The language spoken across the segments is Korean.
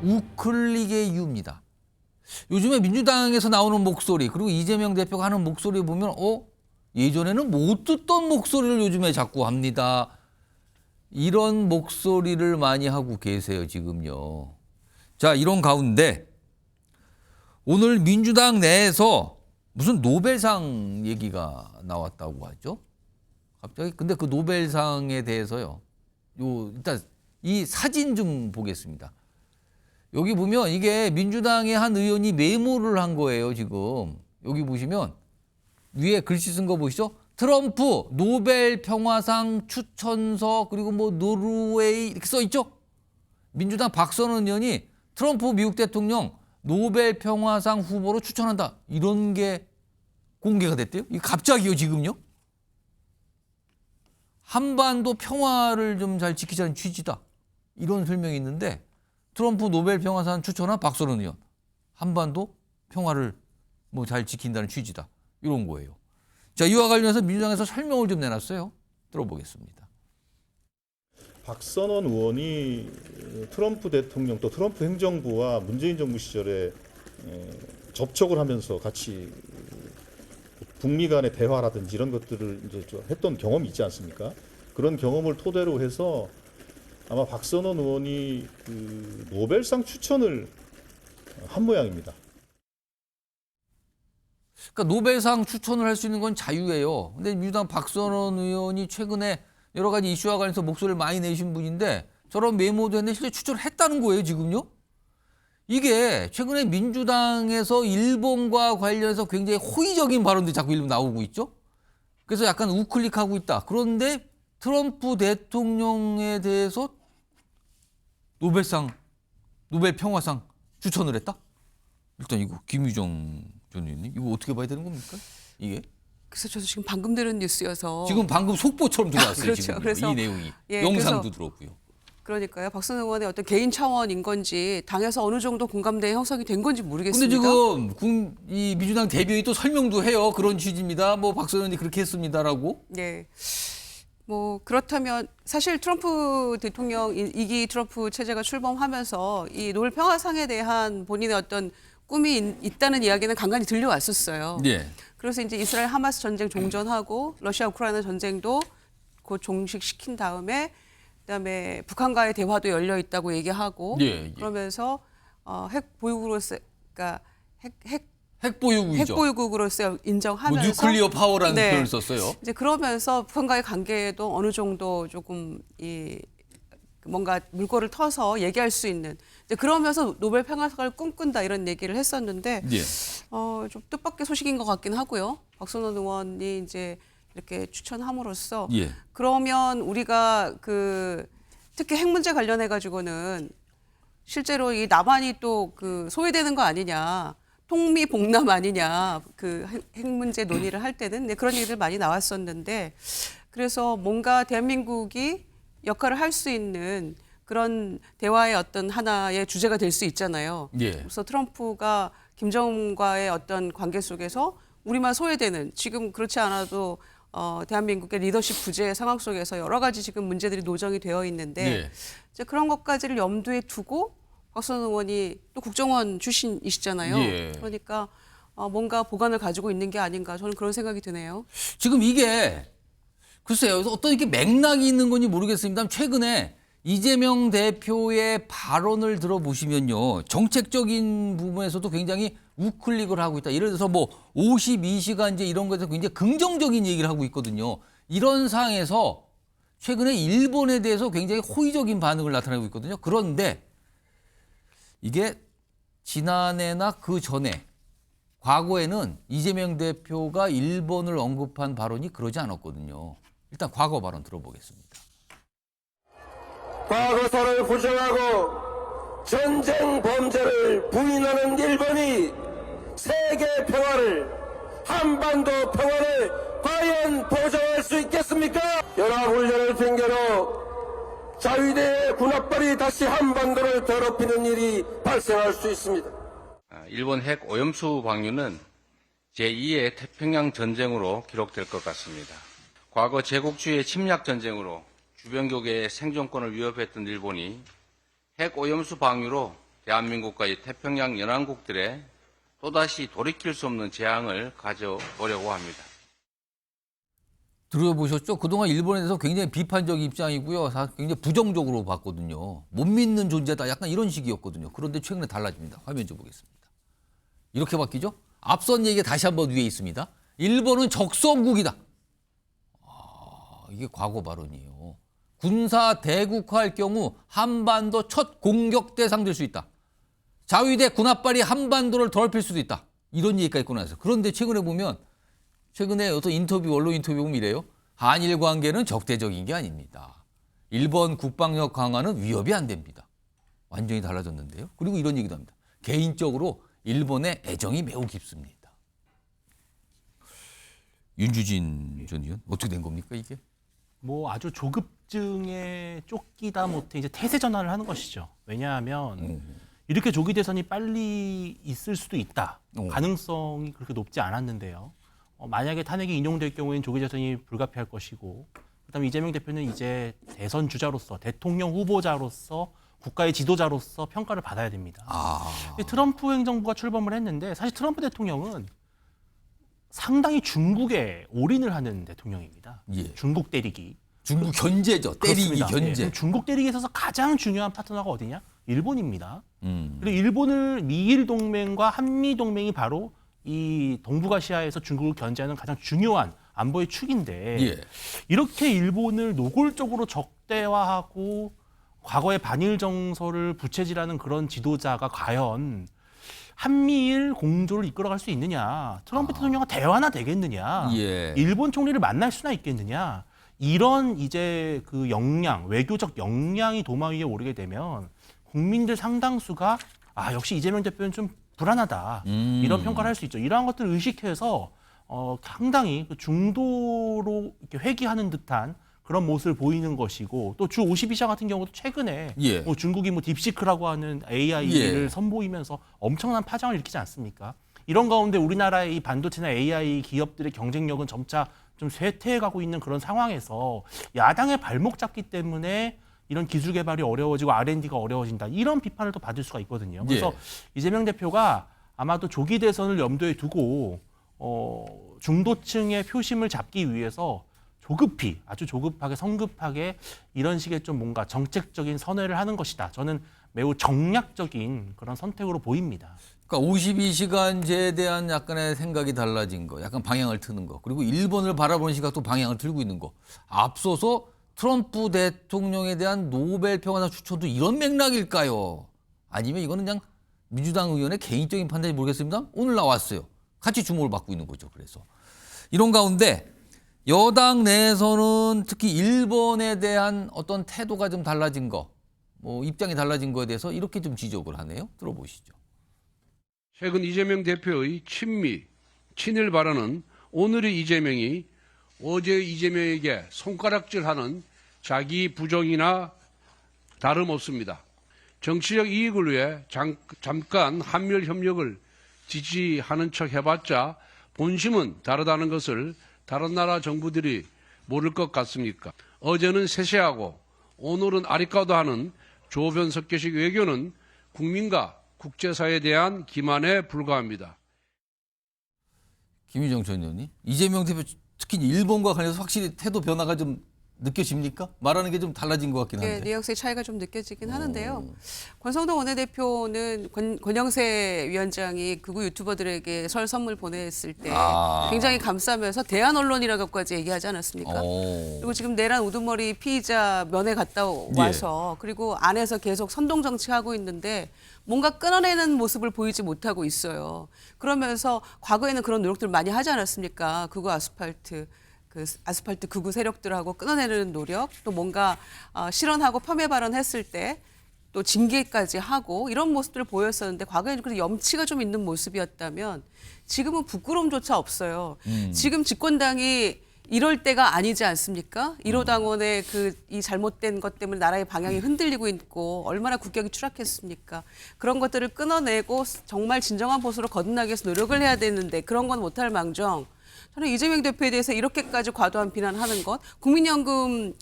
우클릭의 이유입니다. 요즘에 민주당에서 나오는 목소리 그리고 이재명 대표가 하는 목소리 보면 예전에는 못 듣던 목소리를 요즘에 자꾸 합니다. 이런 목소리를 많이 하고 계세요, 지금요. 자, 이런 가운데 오늘 민주당 내에서 무슨 노벨상 얘기가 나왔다고 하죠. 갑자기 근데 그 노벨상에 대해서요. 일단 이 사진 좀 보겠습니다. 여기 보면 이게 민주당의 한 의원이 메모를 한 거예요, 지금. 여기 보시면 위에 글씨 쓴 거 보시죠? 트럼프 노벨 평화상 추천서 그리고 뭐 노르웨이 이렇게 써 있죠? 민주당 박선원 의원이 트럼프 미국 대통령 노벨 평화상 후보로 추천한다. 이런 게 공개가 됐대요. 이게 갑자기요, 지금요? 한반도 평화를 좀 잘 지키자는 취지다. 이런 설명이 있는데 트럼프 노벨 평화상 추천한 박선원 의원. 한반도 평화를 뭐 잘 지킨다는 취지다. 이런 거예요. 자, 이와 관련해서 민주당에서 설명을 좀 내놨어요. 들어보겠습니다. 박선원 의원이 트럼프 대통령 또 트럼프 행정부와 문재인 정부 시절에 접촉을 하면서 같이 북미 간의 대화라든지 이런 것들을 이제 좀 했던 경험이 있지 않습니까? 그런 경험을 토대로 해서 아마 박선원 의원이 그 노벨상 추천을 한 모양입니다. 그러니까 노벨상 추천을 할 수 있는 건 자유예요. 근데 민주당 박선원 의원이 최근에 여러 가지 이슈와 관련해서 목소리를 많이 내신 분인데 저런 메모도 했는데 실제 추천을 했다는 거예요, 지금요? 이게 최근에 민주당에서 일본과 관련해서 굉장히 호의적인 발언들이 자꾸 일본 나오고 있죠. 그래서 약간 우클릭하고 있다. 그런데 트럼프 대통령에 대해서 노벨 평화상 추천을 했다? 일단 이거 김유정 전 의원님 이거 어떻게 봐야 되는 겁니까? 이게? 그래서 저도 지금 방금 들은 뉴스여서 지금 방금 속보처럼 들어왔어요. 그렇죠. 지금 그래서 이 내용이. 예, 영상도 들었고요. 그러니까요. 박선원 의원의 어떤 개인 차원인 건지 당에서 어느 정도 공감대 형성이 된 건지 근데 모르겠습니다. 지금 이 민주당 대변인이 또 설명도 해요. 그런 취지입니다. 뭐 박선원이 그렇게 했습니다라고. 네. 뭐 그렇다면 사실 트럼프 대통령 2기 트럼프 체제가 출범하면서 이 노벨 평화상에 대한 본인의 어떤 꿈이 있다는 이야기는 간간히 들려왔었어요. 네. 그래서 이제 이스라엘 하마스 전쟁 종전하고 러시아 우크라이나 전쟁도 곧 종식시킨 다음에 그다음에 북한과의 대화도 열려 있다고 얘기하고 예. 그러면서 핵 보유국으로서 그러니까 핵보유국이죠. 핵보유국으로서 인정하면서 뭐 뉴클리어 파워라는 네. 표현을 썼어요. 이제 그러면서 북한과의 관계에도 어느 정도 조금 뭔가 물꼬를 터서 얘기할 수 있는 이제 그러면서 노벨 평화상을 꿈꾼다 이런 얘기를 했었는데 예. 좀 뜻밖의 소식인 것 같긴 하고요. 박선원 의원이 이제 이렇게 추천함으로써 예. 그러면 우리가 특히 핵 문제 관련해 가지고는 실제로 이 남한이 또 소외되는 거 아니냐. 통미봉남 아니냐. 핵 문제 논의를 할 때는 네, 그런 얘기들 많이 나왔었는데 그래서 뭔가 대한민국이 역할을 할 수 있는 그런 대화의 어떤 하나의 주제가 될 수 있잖아요. 예. 그래서 트럼프가 김정은과의 어떤 관계 속에서 우리만 소외되는 지금 그렇지 않아도 대한민국의 리더십 부재 상황 속에서 여러 가지 지금 문제들이 노정이 되어 있는데 예. 이제 그런 것까지를 염두에 두고 박선원 의원이 또 국정원 출신이시잖아요. 예. 그러니까 뭔가 보관을 가지고 있는 게 아닌가 저는 그런 생각이 드네요. 지금 이게 글쎄요. 어떤 이렇게 맥락이 있는 건지 모르겠습니다. 최근에 이재명 대표의 발언을 들어보시면요. 정책적인 부분에서도 굉장히 우클릭을 하고 있다. 예를 들어서 뭐 52시간제 이런 거에서 굉장히 긍정적인 얘기를 하고 있거든요. 이런 상황에서 최근에 일본에 대해서 굉장히 호의적인 반응을 나타내고 있거든요. 그런데 이게 지난해나 그 전에 과거에는 이재명 대표가 일본을 언급한 발언이 그러지 않았거든요. 일단 과거 발언 들어보겠습니다. 과거사를 부정하고 전쟁 범죄를 부인하는 일본이 세계 평화를 한반도 평화를 과연 보장할 수 있겠습니까? 연합훈련을 핑계로 자위대의 군합발이 다시 한반도를 더럽히는 일이 발생할 수 있습니다. 일본 핵 오염수 방류는 제2의 태평양 전쟁으로 기록될 것 같습니다. 과거 제국주의 침략 전쟁으로 주변국의 생존권을 위협했던 일본이 핵 오염수 방류로 대한민국과의 태평양 연안국들의 또다시 돌이킬 수 없는 재앙을 가져오려고 합니다. 들어보셨죠? 그동안 일본에 대해서 굉장히 비판적 입장이고요. 굉장히 부정적으로 봤거든요. 못 믿는 존재다. 약간 이런 식이었거든요. 그런데 최근에 달라집니다. 화면 좀 보겠습니다. 이렇게 바뀌죠? 앞선 얘기가 다시 한번 위에 있습니다. 일본은 적성국이다. 이게 과거 발언이에요. 군사 대국화할 경우 한반도 첫 공격 대상 될 수 있다. 자위대 군합발이 한반도를 더럽힐 수도 있다. 이런 얘기까지 꺼내서. 그런데 최근에 보면 최근에 어떤 인터뷰, 언론 인터뷰 보면 이래요. 한일 관계는 적대적인 게 아닙니다. 일본 국방력 강화는 위협이 안 됩니다. 완전히 달라졌는데요. 그리고 이런 얘기도 합니다. 개인적으로 일본의 애정이 매우 깊습니다. 윤주진 전 의원, 어떻게 된 겁니까, 이게? 뭐 아주 조급증에 쫓기다 못해 이제 태세 전환을 하는 것이죠. 왜냐하면 이렇게 조기 대선이 빨리 있을 수도 있다. 가능성이 그렇게 높지 않았는데요. 만약에 탄핵이 인용될 경우에는 조기 대선이 불가피할 것이고, 그다음에 이재명 대표는 이제 대선 주자로서, 대통령 후보자로서, 국가의 지도자로서 평가를 받아야 됩니다. 트럼프 행정부가 출범을 했는데 사실 트럼프 대통령은 상당히 중국에 올인을 하는 대통령입니다. 예. 중국 때리기. 중국 견제죠. 때리기 그렇습니다. 견제. 예. 중국 때리기에 있어서 가장 중요한 파트너가 어디냐? 일본입니다. 그리고 일본을 미일 동맹과 한미 동맹이 바로 이 동북아시아에서 중국을 견제하는 가장 중요한 안보의 축인데 예. 이렇게 일본을 노골적으로 적대화하고 과거의 반일 정서를 부채질하는 그런 지도자가 과연 한미일 공조를 이끌어갈 수 있느냐? 트럼프 대통령과 대화나 되겠느냐? 예. 일본 총리를 만날 수나 있겠느냐? 이런 이제 그 역량, 외교적 역량이 도마 위에 오르게 되면 국민들 상당수가 역시 이재명 대표는 좀 불안하다. 이런 평가를 할 수 있죠. 이러한 것들을 의식해서 상당히 중도로 이렇게 회귀하는 듯한 그런 모습을 보이는 것이고 또 주 52시간 같은 경우도 최근에 예. 중국이 딥시크라고 하는 AI를 예. 선보이면서 엄청난 파장을 일으키지 않습니까? 이런 가운데 우리나라의 이 반도체나 AI 기업들의 경쟁력은 점차 좀 쇠퇴해가고 있는 그런 상황에서 야당의 발목 잡기 때문에 이런 기술 개발이 어려워지고 R&D가 어려워진다. 이런 비판을 또 받을 수가 있거든요. 그래서 예. 이재명 대표가 아마도 조기 대선을 염두에 두고 중도층의 표심을 잡기 위해서 조급히, 아주 조급하게, 성급하게 이런 식의 좀 뭔가 정책적인 선회를 하는 것이다. 저는 매우 정략적인 그런 선택으로 보입니다. 그러니까 52시간제에 대한 약간의 생각이 달라진 거, 약간 방향을 트는 거, 그리고 일본을 바라보는 시각도 방향을 틀고 있는 거. 앞서서 트럼프 대통령에 대한 노벨 평화상 추천도 이런 맥락일까요? 아니면 이거는 그냥 민주당 의원의 개인적인 판단인지 모르겠습니다. 오늘 나왔어요. 같이 주목을 받고 있는 거죠. 그래서 이런 가운데 여당 내에서는 특히 일본에 대한 어떤 태도가 좀 달라진 거, 뭐 입장이 달라진 거에 대해서 이렇게 좀 지적을 하네요. 들어보시죠. 최근 이재명 대표의 친미, 친일 발언은 오늘의 이재명이 어제의 이재명에게 손가락질하는 자기 부정이나 다름없습니다. 정치적 이익을 위해 잠깐 한미일 협력을 지지하는 척 해봤자 본심은 다르다는 것을 다른 나라 정부들이 모를 것 같습니까? 어제는 세세하고 오늘은 아리까도하는 조변석계식 외교는 국민과 국제사회에 대한 기만에 불과합니다. 김희정 전 의원님, 이재명 대표 특히 일본과 관련해서 확실히 태도 변화가 좀 느껴집니까? 말하는 게 좀 달라진 것 같긴 한데. 뉘앙스의 차이가 좀 느껴지긴 하는데요. 권성동 원내대표는 권영세 위원장이 극우 유튜버들에게 설 선물 보냈을 때 굉장히 감싸면서 대한 언론이라고까지 얘기하지 않았습니까? 그리고 지금 내란 우두머리 피의자 면회 갔다 와서 그리고 안에서 계속 선동 정치하고 있는데 뭔가 끊어내는 모습을 보이지 못하고 있어요. 그러면서 과거에는 그런 노력들을 많이 하지 않았습니까? 극우 아스팔트 극우 세력들하고 끊어내는 노력, 또 뭔가 실언하고 폄훼 발언했을 때 또 징계까지 하고 이런 모습들을 보였었는데 과거에는 그 염치가 좀 있는 모습이었다면 지금은 부끄러움조차 없어요. 지금 집권당이 이럴 때가 아니지 않습니까? 1호 당원의 이 잘못된 것 때문에 나라의 방향이 흔들리고 있고 얼마나 국격이 추락했습니까? 그런 것들을 끊어내고 정말 진정한 보수로 거듭나기 위해서 노력을 해야 되는데 그런 건 못할 망정 저는 이재명 대표에 대해서 이렇게까지 과도한 비난하는 것, 국민연금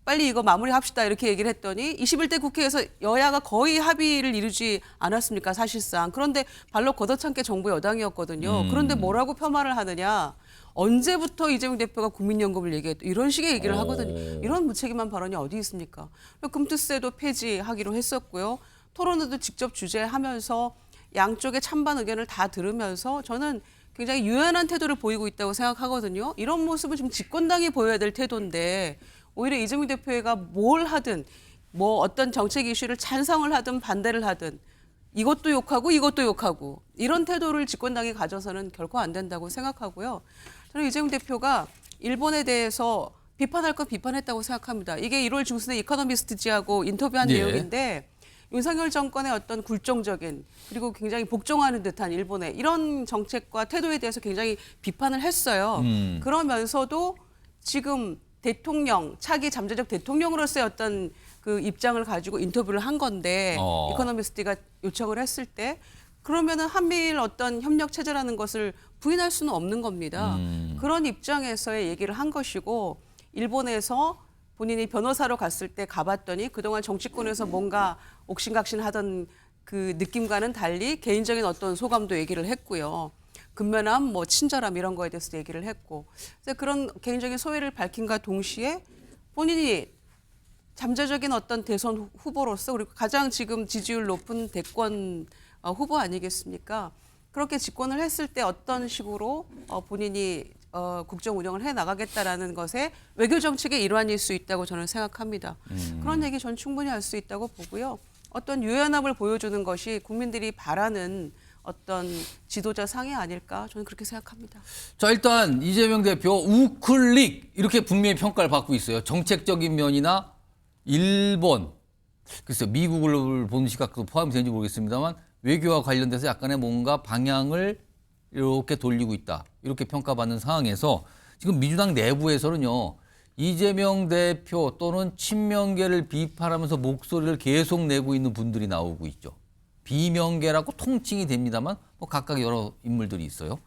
빨리 이거 마무리합시다 이렇게 얘기를 했더니 21대 국회에서 여야가 거의 합의를 이루지 않았습니까 사실상. 그런데 발로 걷어찬 게 정부 여당이었거든요. 그런데 뭐라고 폄하를 하느냐. 언제부터 이재명 대표가 국민연금을 얘기했다. 이런 식의 얘기를 하거든요. 이런 무책임한 발언이 어디 있습니까. 금투세도 폐지하기로 했었고요. 토론회도 직접 주재하면서 양쪽의 찬반 의견을 다 들으면서 저는 굉장히 유연한 태도를 보이고 있다고 생각하거든요. 이런 모습은 지금 집권당이 보여야 될 태도인데 오히려 이재명 대표가 뭘 하든 뭐 어떤 정책 이슈를 찬성을 하든 반대를 하든 이것도 욕하고 이것도 욕하고 이런 태도를 집권당이 가져서는 결코 안 된다고 생각하고요. 저는 이재명 대표가 일본에 대해서 비판할 건 비판했다고 생각합니다. 이게 1월 중순에 이코노미스트지하고 인터뷰한 예. 내용인데 윤석열 정권의 어떤 굴종적인 그리고 굉장히 복종하는 듯한 일본의 이런 정책과 태도에 대해서 굉장히 비판을 했어요. 그러면서도 지금 대통령, 차기 잠재적 대통령으로서의 어떤 그 입장을 가지고 인터뷰를 한 건데 이코노미스트가 요청을 했을 때 그러면은 한미일 어떤 협력 체제라는 것을 부인할 수는 없는 겁니다. 그런 입장에서의 얘기를 한 것이고 일본에서 본인이 변호사로 갔을 때 가봤더니 그동안 정치권에서 뭔가 옥신각신하던 그 느낌과는 달리 개인적인 어떤 소감도 얘기를 했고요. 근면함, 뭐 친절함 이런 거에 대해서 얘기를 했고 그래서 그런 개인적인 소회를 밝힌과 동시에 본인이 잠재적인 어떤 대선 후보로서 그리고 가장 지금 지지율 높은 대권 후보 아니겠습니까? 그렇게 집권을 했을 때 어떤 식으로 본인이 국정 운영을 해 나가겠다라는 것에 외교 정책의 일환일 수 있다고 저는 생각합니다. 그런 얘기 전 충분히 할 수 있다고 보고요. 어떤 유연함을 보여주는 것이 국민들이 바라는 어떤 지도자 상이 아닐까 저는 그렇게 생각합니다. 자, 일단 이재명 대표 우클릭 이렇게 분명히 평가를 받고 있어요. 정책적인 면이나 일본, 글쎄 미국을 보는 시각도 포함되는지 모르겠습니다만 외교와 관련돼서 약간의 뭔가 방향을 이렇게 돌리고 있다. 이렇게 평가받는 상황에서 지금 민주당 내부에서는요. 이재명 대표 또는 친명계를 비판하면서 목소리를 계속 내고 있는 분들이 나오고 있죠. 비명계라고 통칭이 됩니다만 뭐 각각 여러 인물들이 있어요.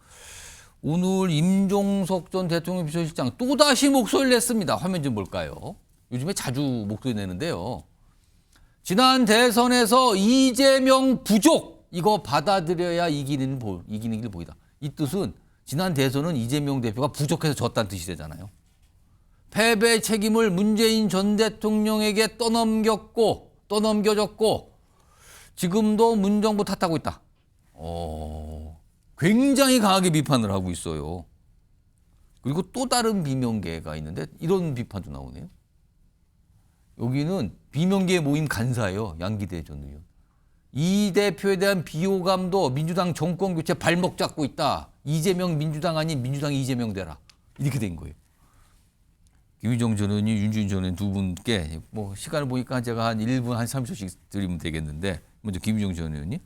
오늘 임종석 전 대통령 비서실장 또다시 목소리를 냈습니다. 화면 좀 볼까요? 요즘에 자주 목소리 내는데요. 지난 대선에서 이재명 부족 이거 받아들여야 이기는 길 보이다. 이 뜻은 지난 대선은 이재명 대표가 부족해서 졌다는 뜻이 되잖아요. 패배 책임을 문재인 전 대통령에게 떠넘겨줬고 지금도 문정부 탓하고 있다. 굉장히 강하게 비판을 하고 있어요. 그리고 또 다른 비명계가 있는데 이런 비판도 나오네요. 여기는 비명계 모임 간사예요. 양기대 전 의원. 이 대표에 대한 비호감도 민주당 정권 교체 발목 잡고 있다. 이재명 민주당 아닌 민주당 이재명 되라. 이렇게 된 거예요. 김희정 전 의원이 윤주인 전 의원 두 분께 뭐 시간을 보니까 제가 한 1분 한 30초씩 드리면 되겠는데 먼저 김희정 전 의원이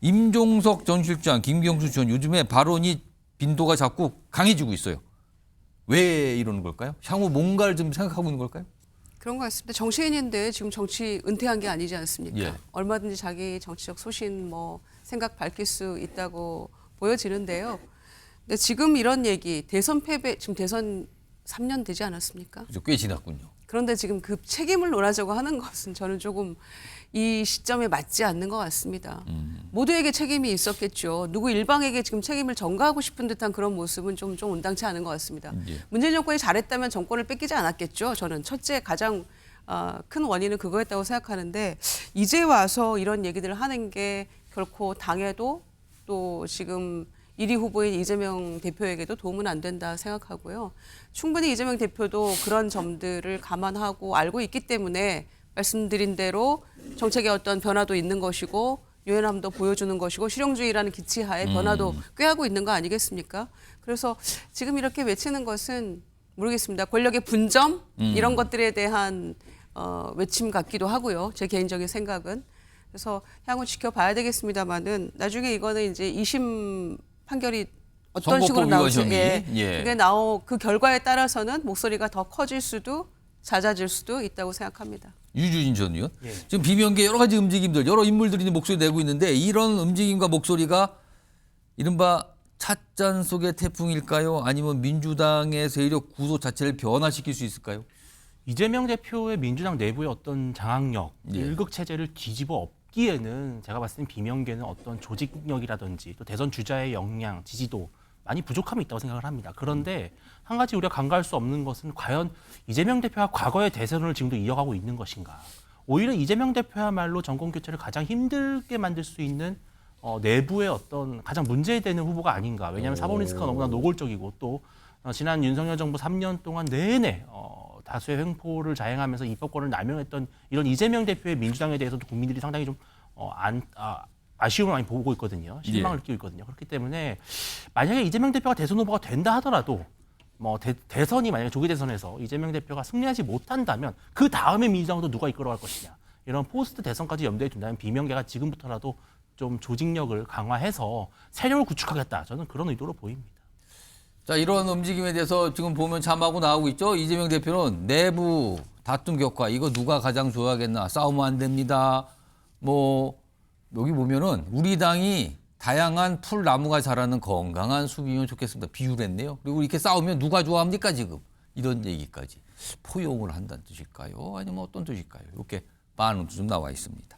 임종석 전 실장, 김경수 전 요즘에 발언이 빈도가 자꾸 강해지고 있어요. 왜 이러는 걸까요? 향후 뭔가를 좀 생각하고 있는 걸까요? 그런 것 같습니다. 정치인인데 지금 정치 은퇴한 게 아니지 않습니까? 예. 얼마든지 자기 정치적 소신 뭐 생각 밝힐 수 있다고 보여지는데요. 근데 지금 이런 얘기 대선 패배 지금 대선 3년 되지 않았습니까? 그죠, 꽤 지났군요. 그런데 지금 그 책임을 논하자고 하는 것은 저는 조금 이 시점에 맞지 않는 것 같습니다. 모두에게 책임이 있었겠죠. 누구 일방에게 지금 책임을 전가하고 싶은 듯한 그런 모습은 좀 온당치 않은 것 같습니다. 예. 문재인 정권이 잘했다면 정권을 뺏기지 않았겠죠. 저는 첫째 가장 큰 원인은 그거였다고 생각하는데 이제 와서 이런 얘기들을 하는 게 결코 당에도 또 지금 1위 후보인 이재명 대표에게도 도움은 안 된다 생각하고요. 충분히 이재명 대표도 그런 점들을 감안하고 알고 있기 때문에 말씀드린 대로 정책의 어떤 변화도 있는 것이고 유연함도 보여주는 것이고 실용주의라는 기치하에 변화도 꾀하고 있는 거 아니겠습니까? 그래서 지금 이렇게 외치는 것은 모르겠습니다. 권력의 분점 이런 것들에 대한 외침 같기도 하고요. 제 개인적인 생각은. 그래서 향후 지켜봐야 되겠습니다만은 나중에 이거는 이제 2심 판결이 어떤 식으로 나올지 그게 그 결과에 따라서는 목소리가 더 커질 수도 잦아질 수도 있다고 생각합니다. 유주진 전 의원. 지금 비명계 여러 가지 움직임들, 여러 인물들이 목소리 내고 있는데 이런 움직임과 목소리가 이른바 찻잔 속의 태풍일까요? 아니면 민주당의 세력 구도 자체를 변화시킬 수 있을까요? 이재명 대표의 민주당 내부의 어떤 장악력, 예. 일극 체제를 뒤집어 엎기에는 제가 봤을 땐 비명계는 어떤 조직력이라든지 또 대선 주자의 역량, 지지도 많이 부족함이 있다고 생각을 합니다. 그런데 한 가지 우리가 간과할 수 없는 것은 과연 이재명 대표가 과거의 대선을 지금도 이어가고 있는 것인가. 오히려 이재명 대표야말로 정권 교체를 가장 힘들게 만들 수 있는 내부의 어떤 가장 문제되는 후보가 아닌가. 왜냐하면 사법 리스크가 너무나 노골적이고 또 지난 윤석열 정부 3년 동안 내내 다수의 횡포를 자행하면서 입법권을 남용했던 이런 이재명 대표의 민주당에 대해서도 국민들이 상당히 좀 아쉬움을 많이 보고 있거든요. 실망을 느끼고 있거든요. 그렇기 때문에 만약에 이재명 대표가 대선 후보가 된다 하더라도 대선이 만약에 조기 대선에서 이재명 대표가 승리하지 못한다면 그 다음에 민주당도 누가 이끌어갈 것이냐. 이런 포스트 대선까지 염두에 둔다면 비명계가 지금부터라도 좀 조직력을 강화해서 세력을 구축하겠다. 저는 그런 의도로 보입니다. 자, 이런 움직임에 대해서 지금 보면 자막으로 나오고 있죠. 이재명 대표는 내부 다툼 격화, 이거 누가 가장 좋아하겠나, 싸우면 안 됩니다. 여기 보면은 우리 당이 다양한 풀나무가 자라는 건강한 숲이면 좋겠습니다. 비유를 했네요. 그리고 이렇게 싸우면 누가 좋아합니까 지금? 이런 얘기까지. 포용을 한다는 뜻일까요? 아니면 어떤 뜻일까요? 이렇게 반응도 좀 나와 있습니다.